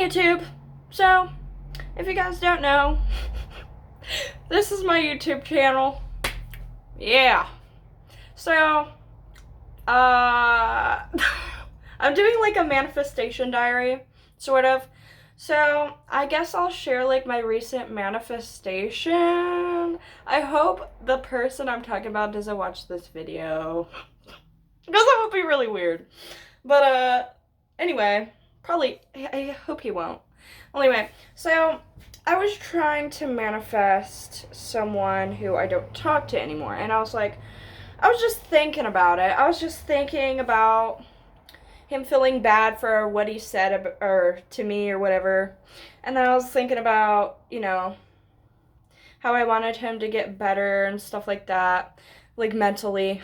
Hey YouTube! So, if you guys don't know, this is my YouTube channel. Yeah. So, I'm doing like a manifestation diary, sort of. So, I guess I'll share like my recent manifestation. I hope the person I'm talking about doesn't watch this video. Because that would be really weird. But, anyway, probably, I hope he won't. Anyway, so I was trying to manifest someone who I don't talk to anymore. And I was just thinking about it. I was just thinking about him feeling bad for what he said or to me or whatever. And then I was thinking about, how I wanted him to get better and stuff like that, like mentally.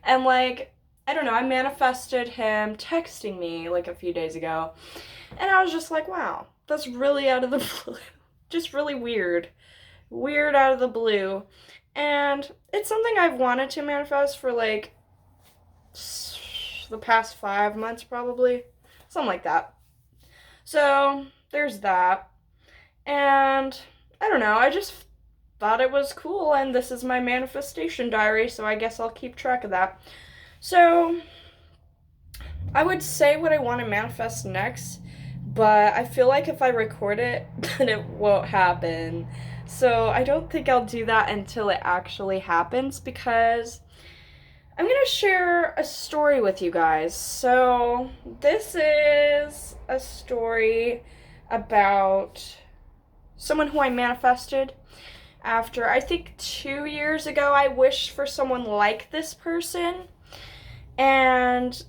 And I don't know, I manifested him texting me like a few days ago. And I was just like, wow, that's really out of the blue. Just really weird. Weird out of the blue. And it's something I've wanted to manifest for like the past 5 months probably. Something like that. So there's that. And I don't know, I just thought it was cool, and this is my manifestation diary, so I guess I'll keep track of that. So I would say what I want to manifest next, but I feel like if I record it, then it won't happen. So I don't think I'll do that until it actually happens, because I'm going to share a story with you guys. So this is a story about someone who I manifested after, I think 2 years ago, I wished for someone like this person. And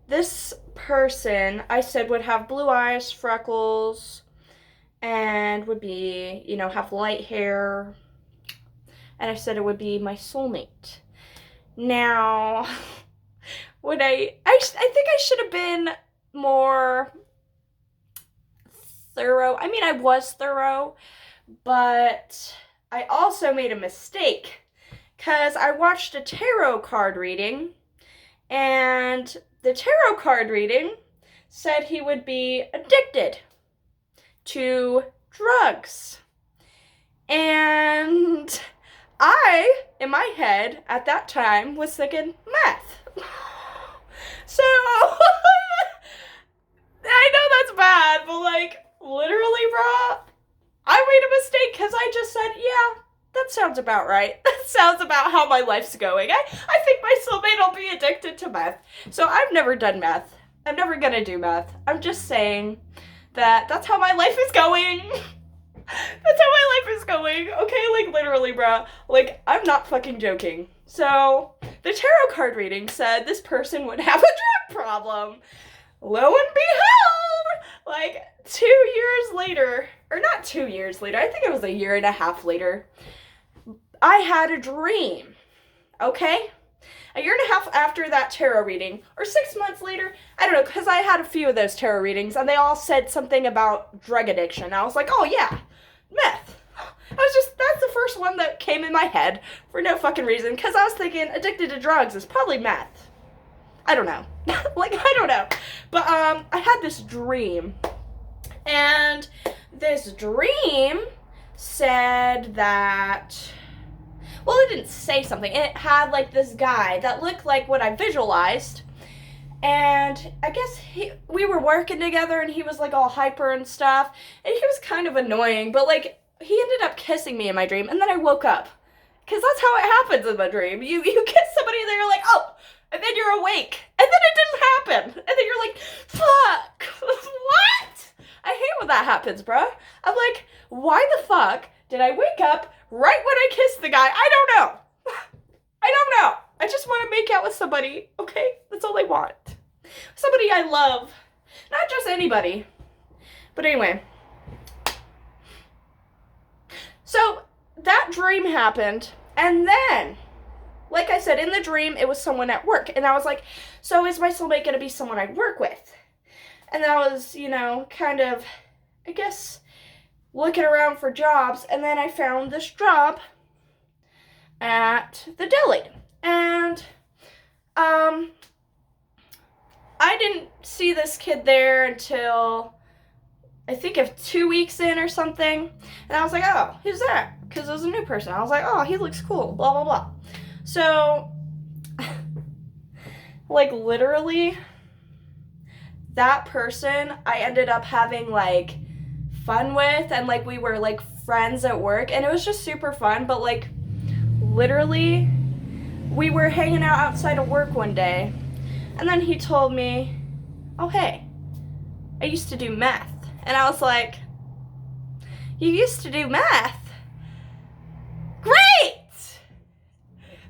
this person, I said, would have blue eyes, freckles, and would be, have light hair. And I said it would be my soulmate. Now, I think I should have been more thorough. I mean, I was thorough, but I also made a mistake, because I watched a tarot card reading, and the tarot card reading said he would be addicted to drugs. And I, in my head, at that time, was thinking meth. So, I know that's bad, but literally, bruh, I made a mistake, because I just said, yeah, that sounds about right. That sounds about how my life's going. I think my soulmate will be addicted to meth. So I've never done meth. I'm never gonna do meth. I'm just saying that that's how my life is going. That's how my life is going. Okay, literally, bruh. I'm not fucking joking. So, the tarot card reading said this person would have a drug problem. Lo and behold, 2 years later, or not 2 years later, I think it was a year and a half later, I had a dream, okay? A year and a half after that tarot reading, or 6 months later, I don't know, because I had a few of those tarot readings, and they all said something about drug addiction. I was like, oh yeah, meth. That's the first one that came in my head for no fucking reason, because I was thinking addicted to drugs is probably meth. I don't know. I don't know. But, I had this dream, and this dream said that, well, it didn't say something. It had, this guy that looked like what I visualized, and I guess we were working together, and he was, all hyper and stuff, and he was kind of annoying, but, he ended up kissing me in my dream, and then I woke up, because that's how it happens in the dream. You kiss somebody, and then you're like, oh, and then you're awake, and then it didn't happen, and then you're like, fuck, what? I hate when that happens, bruh. I'm like, why the fuck did I wake up right when I kissed the guy? I don't know. I don't know. I just want to make out with somebody, okay? That's all I want. Somebody I love. Not just anybody. But anyway. So, that dream happened, and then, like I said, in the dream, it was someone at work, and I was like, so is my soulmate going to be someone I work with? And I was, kind of, I guess, looking around for jobs, and then I found this job at the deli. And I didn't see this kid there until I think of 2 weeks in or something. And I was like, oh, who's that? Because it was a new person. I was like, oh, he looks cool, blah, blah, blah. So, like, literally, that person I ended up having, like, fun with. And, like, we were, like, friends at work. And it was just super fun. But, like, literally, we were hanging out outside of work one day. And then he told me, oh, hey, I used to do meth. And I was like, you used to do math? Great!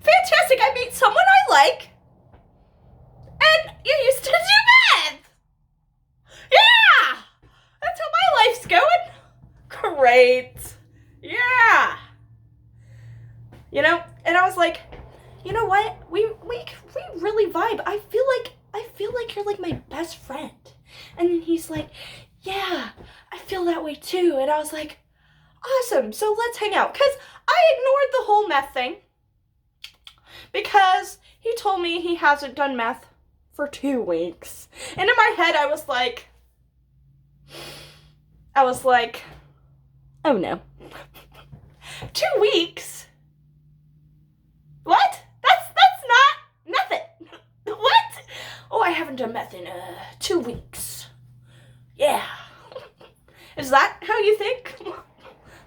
Fantastic, I meet someone I like, and you used to do math! Yeah! That's how my life's going. Great. Yeah. You know, and I was like, you know what? We really vibe. I feel like you're like my best friend. And then he's like, yeah, I feel that way too. And I was like, awesome, so let's hang out. Because I ignored the whole meth thing. Because he told me he hasn't done meth for 2 weeks. And in my head, I was like, oh no. 2 weeks? What? That's not nothing. What? Oh, I haven't done meth in 2 weeks. Yeah. Is that how you think?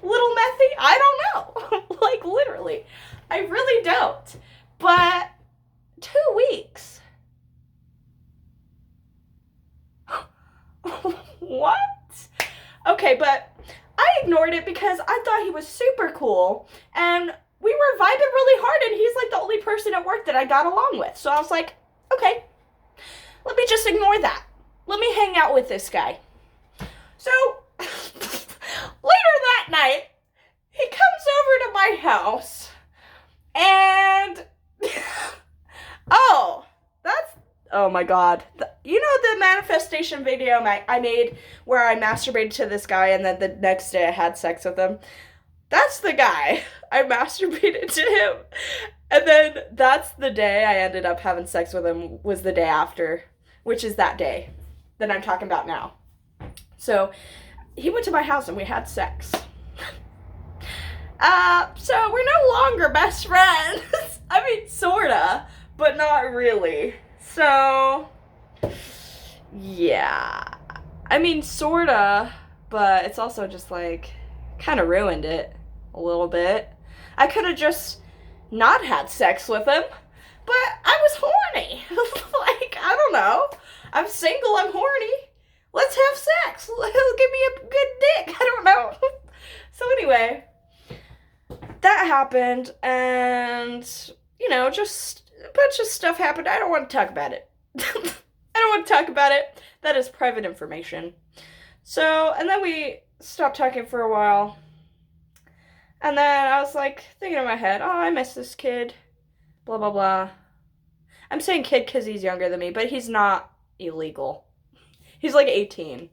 Little methy? I don't know. Like, literally. I really don't. But 2 weeks? What? Okay, but I ignored it because I thought he was super cool. And we were vibing really hard, and he's like the only person at work that I got along with. So I was like, okay, let me just ignore that. Let me hang out with this guy. So, later that night, he comes over to my house, and, oh my god. You know the manifestation video I made where I masturbated to this guy, and then the next day I had sex with him? That's the guy. I masturbated to him, and then that's the day I ended up having sex with him, was the day after, which is that day that I'm talking about now. So, he went to my house and we had sex. So we're no longer best friends. I mean, sorta, but not really. So, yeah. I mean, sorta, but it's also just like, kind of ruined it a little bit. I could have just not had sex with him, but I was horny. Like, I don't know. I'm single, I'm horny. Let's have sex. Give me a good dick. I don't know. So anyway, that happened, and, you know, just a bunch of stuff happened. I don't want to talk about it. I don't want to talk about it. That is private information. So, and then we stopped talking for a while. And then I was like, thinking in my head, oh, I miss this kid. Blah, blah, blah. I'm saying kid because he's younger than me, but he's not illegal. He's like 18.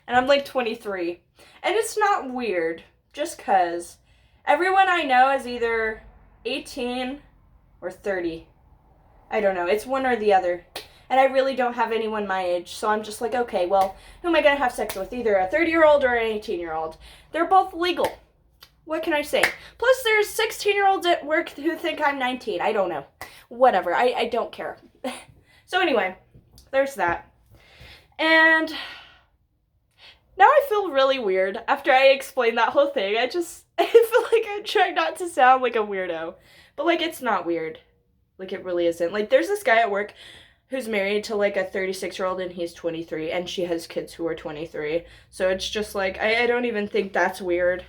And I'm like 23. And it's not weird, just because everyone I know is either 18 or 30. I don't know. It's one or the other. And I really don't have anyone my age, so I'm just like, okay, well, who am I going to have sex with? Either a 30-year-old or an 18-year-old. They're both legal. What can I say? Plus, there's 16-year-olds at work who think I'm 19. I don't know. Whatever. I don't care. So anyway, there's that. And now I feel really weird after I explain that whole thing. I feel like I'm trying not to sound like a weirdo. But, like, it's not weird. Like, it really isn't. Like, there's this guy at work who's married to, like, a 36-year-old, and he's 23, and she has kids who are 23. So it's just, like, I don't even think that's weird.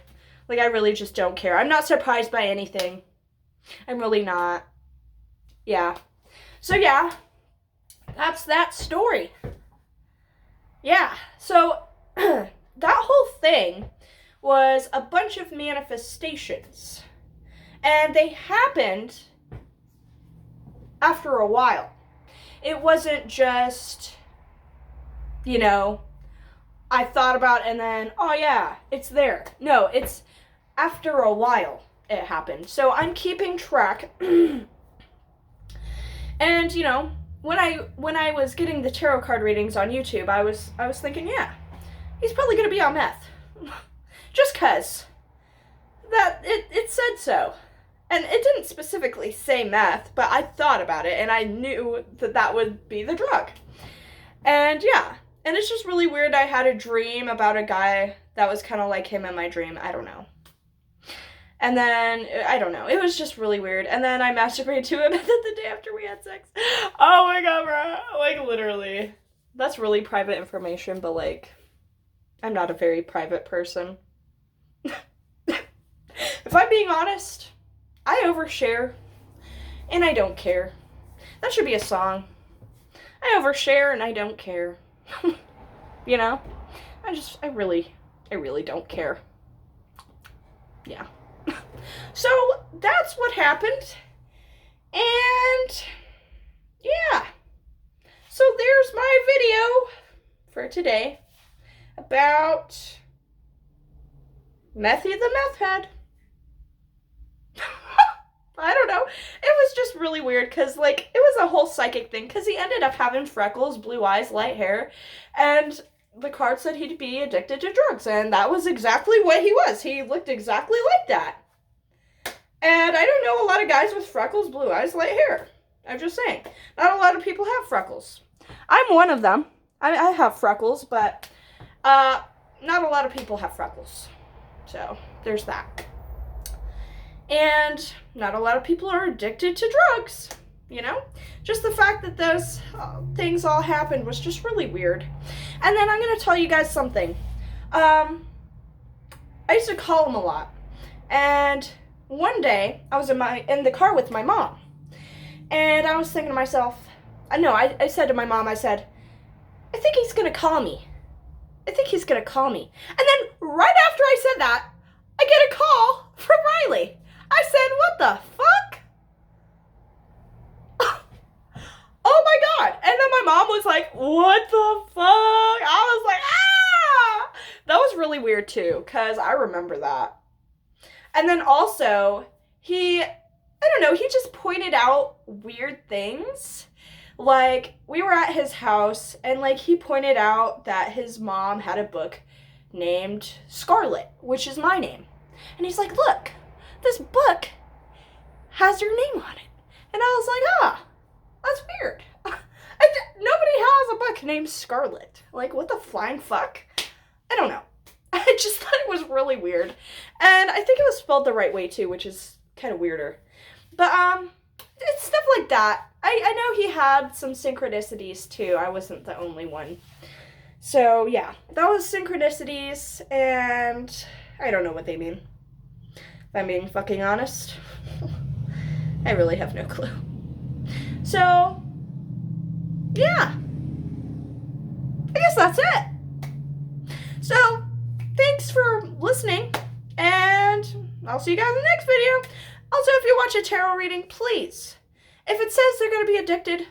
Like, I really just don't care. I'm not surprised by anything. I'm really not. Yeah. So, yeah. That's that story. Yeah. So, that whole thing was a bunch of manifestations. And they happened after a while. It wasn't just, you know, I thought about it and then, oh yeah, it's there. No, it's after a while it happened. So I'm keeping track. And, you know, when I was getting the tarot card readings on YouTube, I was thinking, yeah, he's probably gonna be on meth. Just 'cause that it said so. And it didn't specifically say meth, but I thought about it and I knew that that would be the drug. And yeah, and it's just really weird. I had a dream about a guy that was kind of like him in my dream. I don't know. And then, I don't know. It was just really weird. And then I masturbated to him the day after we had sex. Oh my god, bro. Like, literally. That's really private information, but like, I'm not a very private person. If I'm being honest, I overshare, and I don't care. That should be a song. I overshare and I don't care. You know? I really don't care. Yeah. So, that's what happened. And, yeah. So, there's my video for today about Methy the Meth Head. I don't know. It was just really weird because, like, it was a whole psychic thing because he ended up having freckles, blue eyes, light hair, and the card said he'd be addicted to drugs, and that was exactly what he was. He looked exactly like that. And I don't know a lot of guys with freckles, blue eyes, light hair. I'm just saying. Not a lot of people have freckles. I'm one of them. I have freckles, but not a lot of people have freckles. So, there's that. And not a lot of people are addicted to drugs, you know? Just the fact that those things all happened was just really weird. And then I'm going to tell you guys something. I used to call him a lot. And one day, I was in the car with my mom. And I was thinking to myself, I said to my mom, I said, I think he's going to call me. I think he's going to call me. And then right after I said that, I get a call from Riley. I said, what the fuck? Oh my god. And then my mom was like, what the fuck? I was like, ah! That was really weird too, because I remember that. And then also, he just pointed out weird things. Like, we were at his house, and like, he pointed out that his mom had a book named Scarlet, which is my name. And he's like, look, this book has your name on it. And I was like, that's weird. Nobody has a book named Scarlet. Like, what the flying fuck? I don't know. I just thought it was really weird. And I think it was spelled the right way, too, which is kind of weirder. But, it's stuff like that. I know he had some synchronicities, too. I wasn't the only one. So, yeah. That was synchronicities, and I don't know what they mean. If I'm being fucking honest. I really have no clue. So, yeah. I guess that's it. So, thanks for listening, and I'll see you guys in the next video. Also, if you watch a tarot reading, please, if it says they're going to be addicted,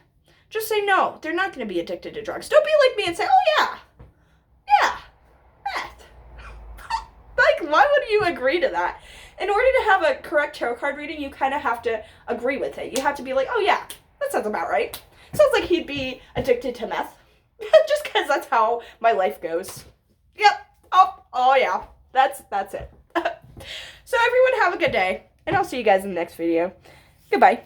just say no, they're not going to be addicted to drugs. Don't be like me and say, oh yeah, meth. Like, why would you agree to that? In order to have a correct tarot card reading, you kind of have to agree with it. You have to be like, oh yeah, that sounds about right. Sounds like he'd be addicted to meth. Just because that's how my life goes. Yep. Oh yeah. That's it. So everyone have a good day, and I'll see you guys in the next video. Goodbye.